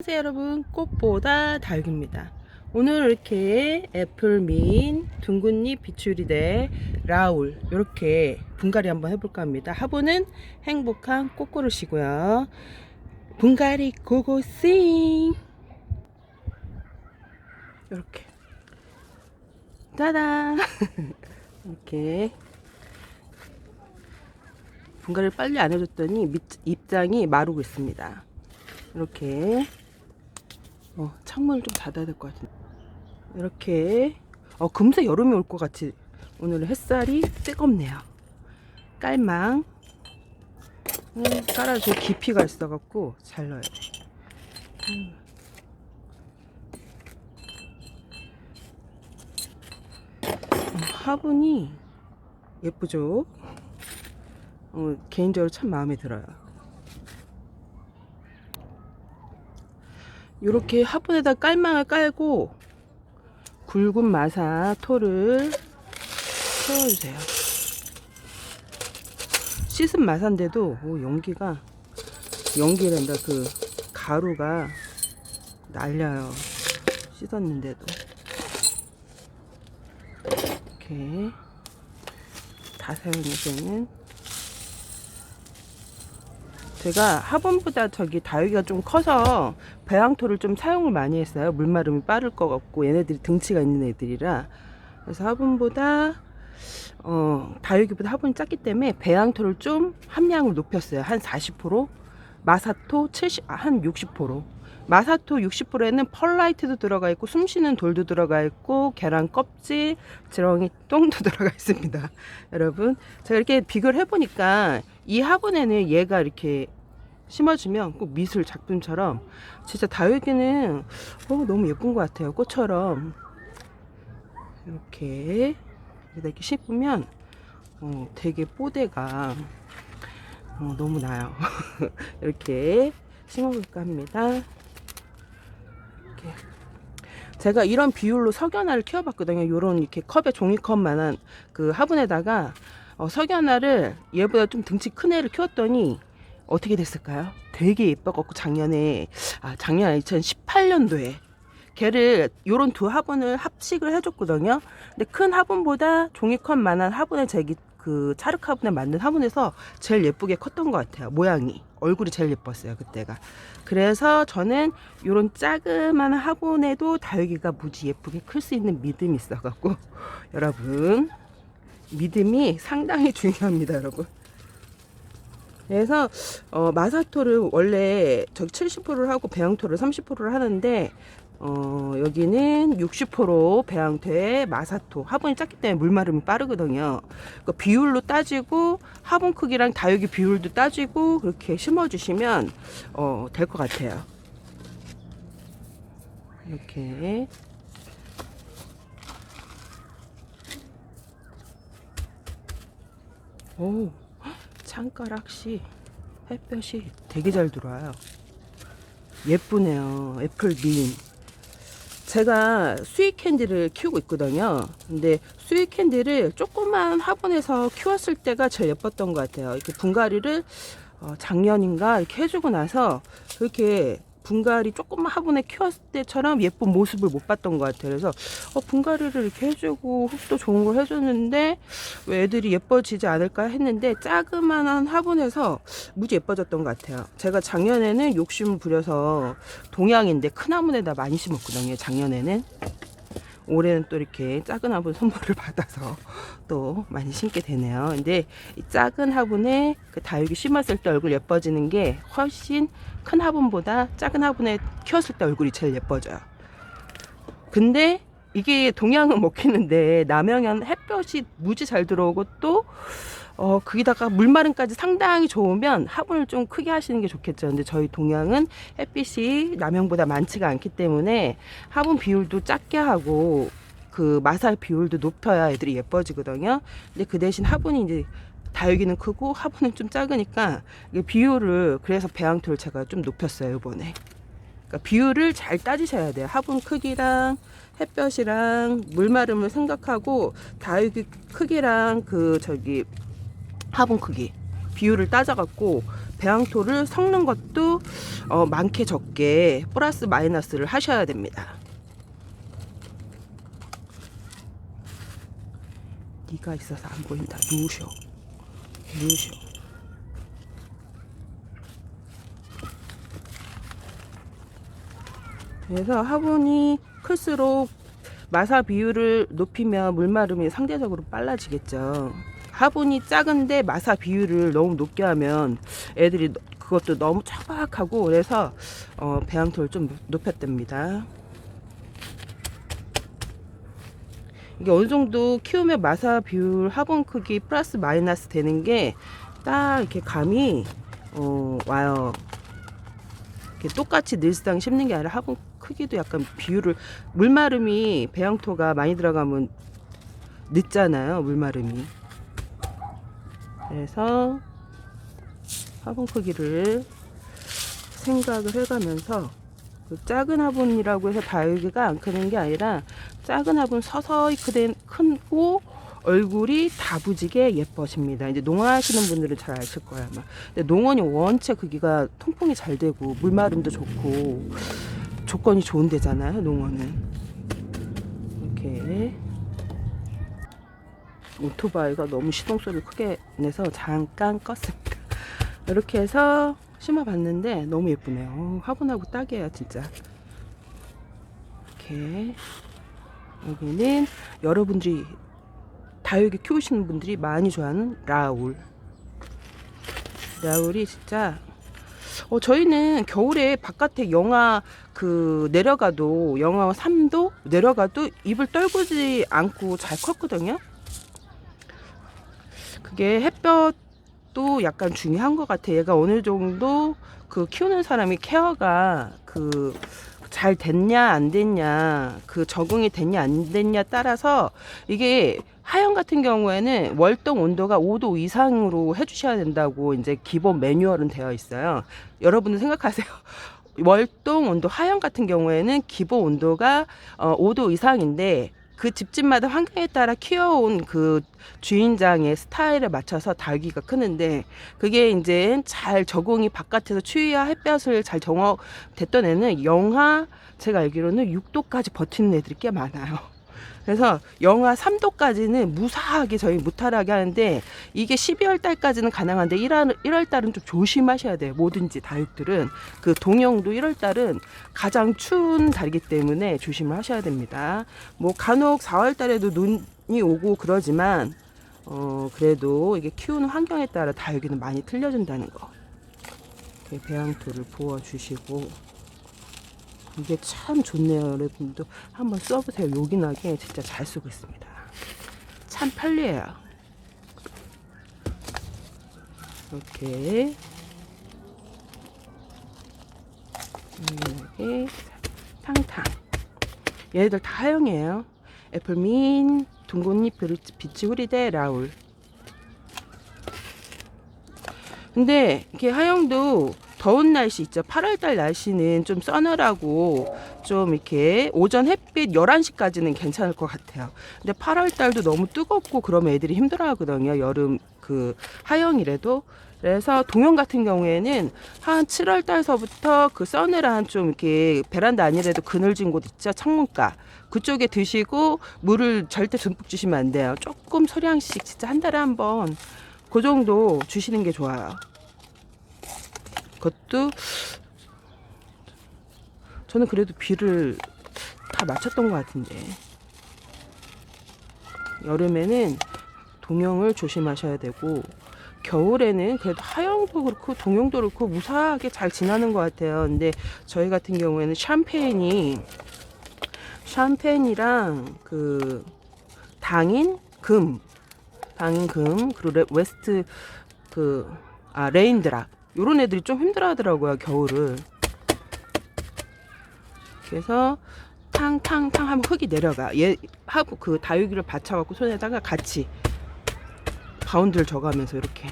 안녕하세요 여러분, 꽃보다 다육입니다. 오늘 이렇게 애플민, 둥근잎 비추리대, 라울 이렇게 분갈이 한번 해볼까 합니다. 화분은 행복한 꽃그릇이고요. 분갈이 고고싱. 이렇게 따단 이렇게 분갈이를 빨리 안 해줬더니 입장이 마르고 있습니다. 이렇게 창문을 좀 닫아야 될 것 같은데, 이렇게 금세 여름이 올 것 같이 오늘은 햇살이 뜨겁네요. 깔망 깔아줘. 깊이가 있어갖고 잘 넣어야 돼. 화분이 예쁘죠? 개인적으로 참 마음에 들어요. 이렇게 화분에다 깔망을 깔고 굵은 마사 토를 채워주세요. 씻은 마사인데도 연기란다. 그 가루가 날려요. 씻었는데도. 이렇게 다 사용해서는 제가 화분보다 다육이가 좀 커서 배양토를 좀 사용을 많이 했어요. 물마름이 빠를 것 같고 얘네들이 등치가 있는 애들이라. 그래서 화분보다 다육이보다 화분이 작기 때문에 배양토를 좀 함량을 높였어요. 한 40%, 마사토 60%. 마사토 60%에는 펄라이트도 들어가 있고 숨쉬는 돌도 들어가 있고 계란 껍질, 지렁이 똥도 들어가 있습니다. 여러분, 제가 이렇게 비교를 해보니까 이 화분에는 얘가 이렇게 심어주면 꼭 미술 작품처럼 진짜 다육이는 너무 예쁜 것 같아요. 꽃처럼 이렇게 심으면 되게 뽀대가 너무 나요. 이렇게 심어볼까 합니다. 이렇게. 제가 이런 비율로 석연화를 키워봤거든요. 요런 이렇게 컵에 종이컵만한 그 화분에다가 석연화를 얘보다 좀 등치 큰 애를 키웠더니 어떻게 됐을까요? 되게 예뻐갖고 작년에 2018년도에 걔를 요런 두 화분을 합식을 해줬거든요. 근데 큰 화분보다 종이컵만한 화분에 그 차르크 화분에 만든 화분에서 제일 예쁘게 컸던 것 같아요. 모양이 얼굴이 제일 예뻤어요 그때가. 그래서 저는 요런 자그마한 화분에도 다육이가 무지 예쁘게 클 수 있는 믿음이 있어갖고 여러분, 믿음이 상당히 중요합니다 여러분. 그래서 마사토를 원래 70%를 하고 배양토를 30%를 하는데 여기는 60% 배양토에 마사토. 화분이 작기 때문에 물마름이 빠르거든요. 그 비율로 따지고 화분 크기랑 다육이 비율도 따지고 그렇게 심어주시면 될 것 같아요. 이렇게 창가락시 햇볕이 되게 잘 들어와요. 예쁘네요. 애플민. 제가 스윗캔디를 키우고 있거든요. 근데 스윗캔디를 조그만 화분에서 키웠을 때가 제일 예뻤던 것 같아요. 이렇게 분갈이를 작년인가 이렇게 해주고 나서 그렇게 분갈이 조그만 화분에 키웠을 때처럼 예쁜 모습을 못 봤던 것 같아요. 그래서 분갈이를 이렇게 해주고 흙도 좋은 걸 해줬는데 왜 애들이 예뻐지지 않을까 했는데 자그만한 화분에서 무지 예뻐졌던 것 같아요. 제가 작년에는 욕심을 부려서 동양인데 큰 화분에다 많이 심었거든요. 작년에는. 올해는 또 이렇게 작은 화분 선물을 받아서 또 많이 심게 되네요. 근데 이 작은 화분에 그 다육이 심었을 때 얼굴 예뻐지는 게 훨씬 큰 화분보다 작은 화분에 키웠을 때 얼굴이 제일 예뻐져요. 근데 이게 동양은 먹히는데 남양은 햇볕이 무지 잘 들어오고 또 거기다가 물마름까지 상당히 좋으면 화분을 좀 크게 하시는 게 좋겠죠. 근데 저희 동양은 햇빛이 남양보다 많지가 않기 때문에 화분 비율도 작게 하고 그 마살 비율도 높여야 애들이 예뻐지거든요. 근데 그 대신 화분이 이제 다육이는 크고 화분은 좀 작으니까 비율을, 그래서 배양토를 제가 좀 높였어요 이번에. 그러니까 비율을 잘 따지셔야 돼요. 화분 크기랑 햇볕이랑 물마름을 생각하고 다육이 크기랑 화분 크기 비율을 따져갖고 배양토를 섞는 것도 많게 적게 플러스 마이너스를 하셔야 됩니다. 니가 있어서 안 보인다. 누우셔. 그래서 화분이 클수록 마사 비율을 높이면 물마름이 상대적으로 빨라지겠죠. 화분이 작은데 마사 비율을 너무 높게 하면 애들이 그것도 너무 척박하고, 그래서 배양토를 좀 높였답니다. 이게 어느 정도 키우면 마사 비율 화분 크기 플러스 마이너스 되는 게 딱 이렇게 감이 와요. 이렇게 똑같이 늘상 심는 게 아니라 화분 크기도 약간 비율을, 물마름이 배양토가 많이 들어가면 늦잖아요, 물마름이. 그래서 화분 크기를 생각을 해가면서, 그 작은 화분이라고 해서 다육이가 안 크는 게 아니라 작은 화분 서서히 크고 얼굴이 다부지게 예뻐집니다. 이제 농화하시는 분들은 잘 아실 거야 아마. 근데 농원이 원체 크기가 통풍이 잘 되고 물마름도 좋고 조건이 좋은 데잖아요, 농원은. 이렇게 오토바이가 너무 시동소리를 크게 내서 잠깐 껐습니다. 이렇게 해서 심어봤는데 너무 예쁘네요. 화분하고 딱이에요, 진짜. 이렇게 여기는 여러분들이 다육이 키우시는 분들이 많이 좋아하는 라울이 진짜, 저희는 겨울에 바깥에 영하 내려가도 영하 3도 내려가도 입을 떨구지 않고 잘 컸거든요. 그게 햇볕도 약간 중요한 것 같아. 얘가 어느 정도 키우는 사람이 케어가 잘 됐냐 안 됐냐, 적응이 됐냐 안 됐냐 따라서, 이게 하영 같은 경우에는 월동 온도가 5도 이상으로 해주셔야 된다고 이제 기본 매뉴얼은 되어 있어요. 여러분들 생각하세요. 월동 온도, 하영 같은 경우에는 기본 온도가 5도 이상인데, 그 집집마다 환경에 따라 키워온 주인장의 스타일에 맞춰서 다육이가 크는데, 그게 이제 잘 적응이 바깥에서 추위와 햇볕을 잘 됐던 애는 제가 알기로는 6도까지 버티는 애들이 꽤 많아요. 그래서 영하 3도까지는 무사하게 저희 무탈하게 하는데, 이게 12월 달까지는 가능한데 1월 달은 좀 조심하셔야 돼요. 뭐든지 다육들은. 동영도 1월 달은 가장 추운 달이기 때문에 조심을 하셔야 됩니다. 뭐 간혹 4월 달에도 눈이 오고 그러지만 그래도 이게 키우는 환경에 따라 다육이는 많이 틀려진다는 거. 배양토를 부어 주시고, 이게 참 좋네요. 여러분도 한번 써보세요. 요긴하게 진짜 잘 쓰고 있습니다. 참 편리해요. 이렇게 탕탕. 얘네들 다 하영이에요. 애플민, 둥근잎, 비치우리대, 라울. 근데 이렇게 하영도 더운 날씨 있죠. 8월달 날씨는 좀 서늘하고 좀 이렇게 오전 햇빛 11시까지는 괜찮을 것 같아요. 근데 8월달도 너무 뜨겁고 그러면 애들이 힘들어 하거든요. 여름 하영이라도. 그래서 동영 같은 경우에는 한 7월달서부터 서늘한 좀 이렇게 베란다 아니라도 그늘진 곳 있죠. 창문가. 그쪽에 드시고 물을 절대 듬뿍 주시면 안 돼요. 조금 소량씩 진짜 한 달에 한 번 그 정도 주시는 게 좋아요. 그것도 저는 그래도 비를 다 맞췄던 것 같은데, 여름에는 동영을 조심하셔야 되고, 겨울에는 그래도 하영도 그렇고 동영도 그렇고 무사하게 잘 지나는 것 같아요. 근데 저희 같은 경우에는 샴페인이랑 당인 금, 그리고 웨스트 레인드락, 요런 애들이 좀 힘들어 하더라고요, 겨울을. 그래서 탕탕탕 하면 흙이 내려가. 얘 하고 다육이를 받쳐갖고 손에다가 같이 바운드를 줘가면서 이렇게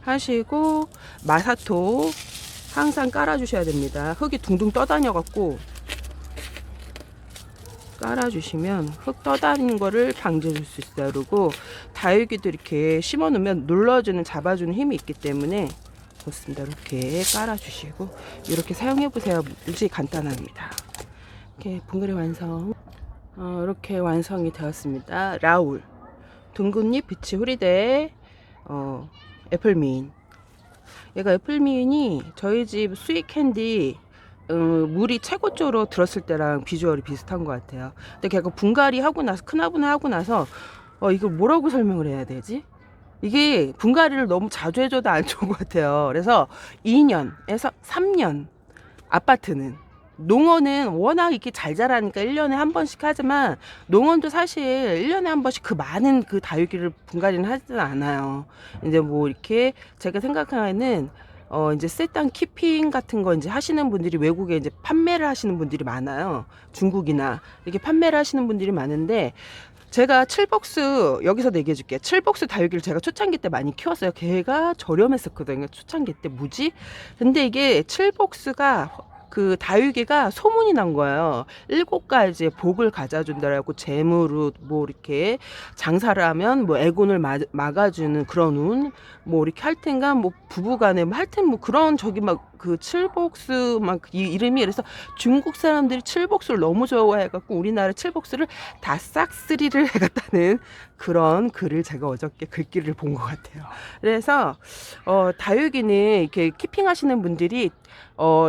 하시고, 마사토 항상 깔아주셔야 됩니다. 흙이 둥둥 떠다녀갖고 깔아주시면 흙 떠다니는 거를 방지해 줄 수 있어요. 그리고 다육이도 이렇게 심어 놓으면 눌러주는, 잡아주는 힘이 있기 때문에 좋습니다. 이렇게 깔아주시고 이렇게 사용해보세요. 무지 간단합니다. 이렇게 분갈이 완성. 이렇게 완성이 되었습니다. 라울 둥근잎 비치 후리대 애플민. 얘가 애플민이 저희 집 스윗 캔디 물이 최고조로 들었을 때랑 비주얼이 비슷한 것 같아요. 근데 걔가 분갈이 하고 나서 큰화분을 하고 나서 이걸 뭐라고 설명을 해야 되지? 이게 분갈이를 너무 자주 해줘도 안 좋은 것 같아요. 그래서 2년에서 3년 아파트는 농어는 워낙 이렇게 잘 자라니까 1년에 한 번씩 하지만 농어도 사실 1년에 한 번씩 그 많은 그 다육이를 분갈이는 하지는 않아요. 이제 뭐 이렇게 제가 생각하는 이제 셋땅 키핑 같은 거 이제 하시는 분들이 외국에 이제 판매를 하시는 분들이 많아요. 중국이나 이렇게 판매를 하시는 분들이 많은데 제가 칠복수 여기서 얘기해 줄게요. 칠복수 다육이를 제가 초창기 때 많이 키웠어요. 걔가 저렴했었거든요. 초창기 때 뭐지? 근데 이게 칠복수가 그 다육이가 소문이 난 거예요. 7가지의 복을 가져준다라고 재물로 뭐 이렇게 장사를 하면 뭐 애군을 막아주는 그런 운, 뭐 이렇게 할 텐가 뭐 부부간에 뭐 하여튼 뭐 그런 저기 막 그 칠복수 막 이 이름이 그래서 중국 사람들이 칠복수를 너무 좋아해갖고 우리나라 칠복수를 다 싹쓸이를 해갔다는 그런 글을 제가 어저께 글귀를 본 것 같아요. 그래서 다육이는 이렇게 키핑하시는 분들이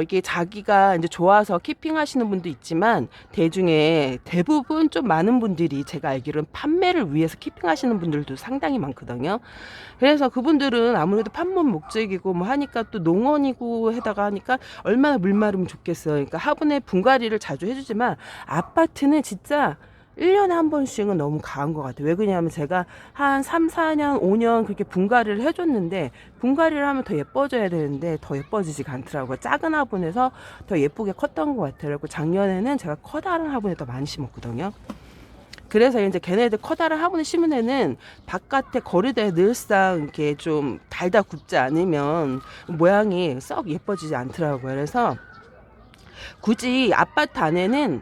이게 자기가 이제 좋아서 키핑하시는 분도 있지만 대중에 대부분 좀 많은 분들이 제가 알기로는 판매를 위해서 키핑하시는 분들도 상당히 많거든요. 그래서 그분들은 아무래도 판매 목적이고 뭐 하니까 또 농원이고 해다가 하니까 얼마나 물 마르면 좋겠어요. 그러니까 화분에 분갈이를 자주 해주지만 아파트는 진짜 1년에 한 번씩은 너무 과한 것 같아요. 왜 그러냐면 제가 한 3, 4년, 5년 그렇게 분갈이를 해줬는데 분갈이를 하면 더 예뻐져야 되는데 더 예뻐지지가 않더라고요. 작은 화분에서 더 예쁘게 컸던 것 같아요. 그리고 작년에는 제가 커다란 화분에 더 많이 심었거든요. 그래서 이제 걔네들 커다란 화분에 심은 애는 바깥에 거리대에 늘상 이렇게 좀 달다 굽지 않으면 모양이 썩 예뻐지지 않더라고요. 그래서 굳이 아파트 안에는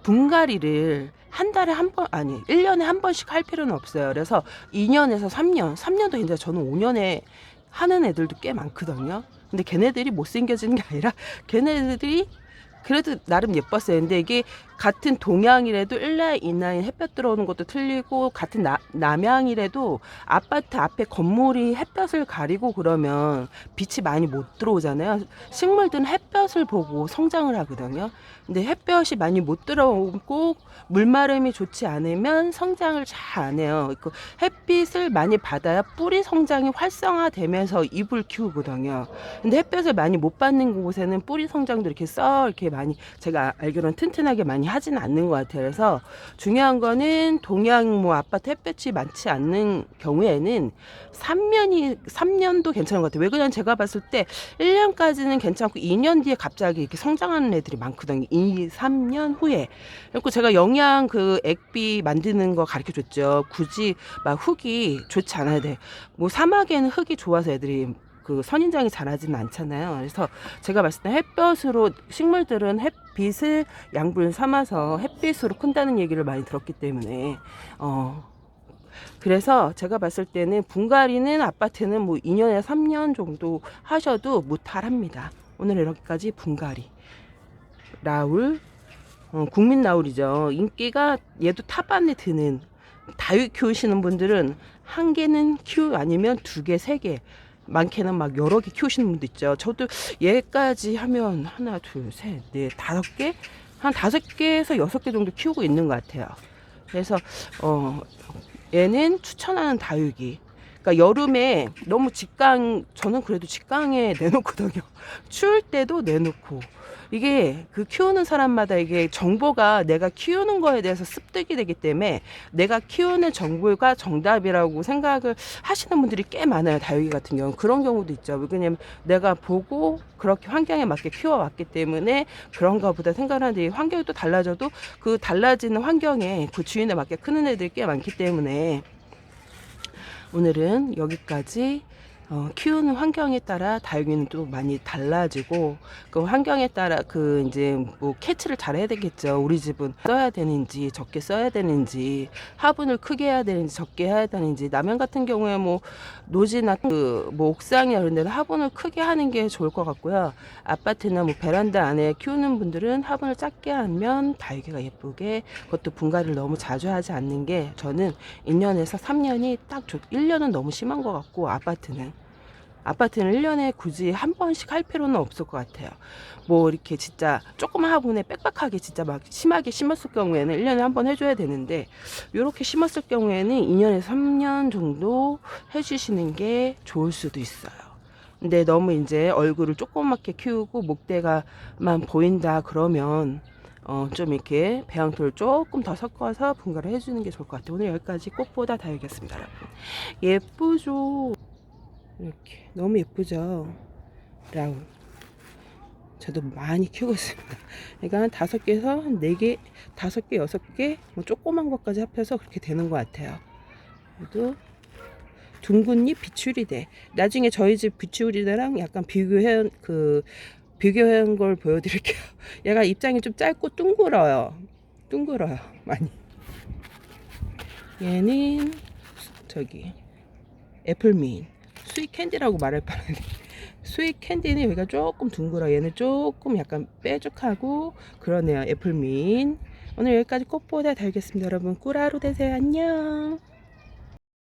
분갈이를 한 달에 한 번, 아니, 1년에 한 번씩 할 필요는 없어요. 그래서 2년에서 3년, 3년도 괜찮아요. 저는 5년에 하는 애들도 꽤 많거든요. 근데 걔네들이 못생겨지는 게 아니라 걔네들이 그래도 나름 예뻤어요. 근데 이게 같은 동양이라도 1라인, 2라인 햇볕 들어오는 것도 틀리고 같은 남양이라도 아파트 앞에 건물이 햇볕을 가리고 그러면 빛이 많이 못 들어오잖아요. 식물들은 햇볕을 보고 성장을 하거든요. 근데 햇볕이 많이 못 들어오고 물마름이 좋지 않으면 성장을 잘 안 해요. 그 햇빛을 많이 받아야 뿌리 성장이 활성화되면서 잎을 키우거든요. 근데 햇볕을 많이 못 받는 곳에는 뿌리 성장도 이렇게 이렇게 많이 제가 알기로는 튼튼하게 많이 하지는 않는 것 같아요. 그래서 중요한 거는 동양 뭐 아파트 햇볕이 많지 않는 경우에는 3년도 괜찮은 것 같아요. 왜 그냥 제가 봤을 때 1년까지는 괜찮고 2년 뒤에 갑자기 이렇게 성장하는 애들이 많거든요. 2, 3년 후에. 그리고 제가 영양 그 액비 만드는 거 가르쳐 줬죠. 굳이 막 흙이 좋지 않아야 돼. 뭐 사막에는 흙이 좋아서 애들이 그 선인장이 자라지는 않잖아요. 그래서 제가 봤을 때 햇볕으로 식물들은 햇빛을 양분 삼아서 햇빛으로 큰다는 얘기를 많이 들었기 때문에 그래서 제가 봤을 때는 분갈이는 아파트는 뭐 2년에서 3년 정도 하셔도 무탈합니다. 오늘 여기까지 분갈이 라울 국민 라울이죠. 인기가 얘도 탑 안에 드는 다육 키우시는 분들은 한 개는 키우 아니면 2개, 3개 많게는 막 여러 개 키우시는 분도 있죠. 저도 얘까지 하면 하나, 둘, 셋, 넷, 5개? 한 5개에서 6개 정도 키우고 있는 것 같아요. 그래서 얘는 추천하는 다육이. 그러니까 여름에 너무 저는 그래도 직강에 내놓거든요. 추울 때도 내놓고. 이게 그 키우는 사람마다 이게 정보가 내가 키우는 거에 대해서 습득이 되기 때문에 내가 키우는 정보가 정답이라고 생각을 하시는 분들이 꽤 많아요. 다육이 같은 경우는 그런 경우도 있죠. 왜냐면 내가 보고 그렇게 환경에 맞게 키워왔기 때문에 그런가 보다 생각하는데 환경이 또 달라져도 그 달라지는 환경에 그 주인에 맞게 크는 애들이 꽤 많기 때문에 오늘은 여기까지 키우는 환경에 따라 다육이는 또 많이 달라지고, 그 환경에 따라 그 이제 뭐 캐치를 잘해야 되겠죠. 우리 집은 써야 되는지 적게 써야 되는지, 화분을 크게 해야 되는지 적게 해야 되는지. 남양 같은 경우에 뭐 노지나 그 뭐 옥상이나 이런 데는 화분을 크게 하는 게 좋을 것 같고요. 아파트나 뭐 베란다 안에 키우는 분들은 화분을 작게 하면 다육이가 예쁘게, 그것도 분갈이를 너무 자주 하지 않는 게, 저는 1년에서 3년이 딱 1년은 너무 심한 것 같고, 아파트는 1년에 굳이 한 번씩 할 필요는 없을 것 같아요. 뭐 이렇게 진짜 조그만 화분에 빽빽하게 진짜 막 심하게 심었을 경우에는 1년에 한 번 해줘야 되는데, 이렇게 심었을 경우에는 2년에서 3년 정도 해주시는 게 좋을 수도 있어요. 근데 너무 이제 얼굴을 조그맣게 키우고 목대가만 보인다 그러면 좀 이렇게 배양토를 조금 더 섞어서 분갈이 해주는 게 좋을 것 같아요. 오늘 여기까지 꽃보다 다육이었습니다, 여러분. 예쁘죠? 이렇게 너무 예쁘죠? 라운. 저도 많이 키우고 있습니다. 그러니까 한 5개에서 한 4개, 5개, 6개, 뭐 조그만 것까지 합해서 그렇게 되는 것 같아요. 그래도 둥근잎 비추리대. 나중에 저희 집 비추리대랑 약간 비교한 걸 보여드릴게요. 얘가 입장이 좀 짧고 둥글어요. 많이. 얘는 저기 애플민. 스윗 캔디라고 말할 뻔하네. 스윗 캔디는 여기가 조금 둥글어. 얘는 조금 약간 뾰족하고 그러네요. 애플민. 오늘 여기까지 꽃보다 달겠습니다. 여러분 꿀하루 되세요. 안녕.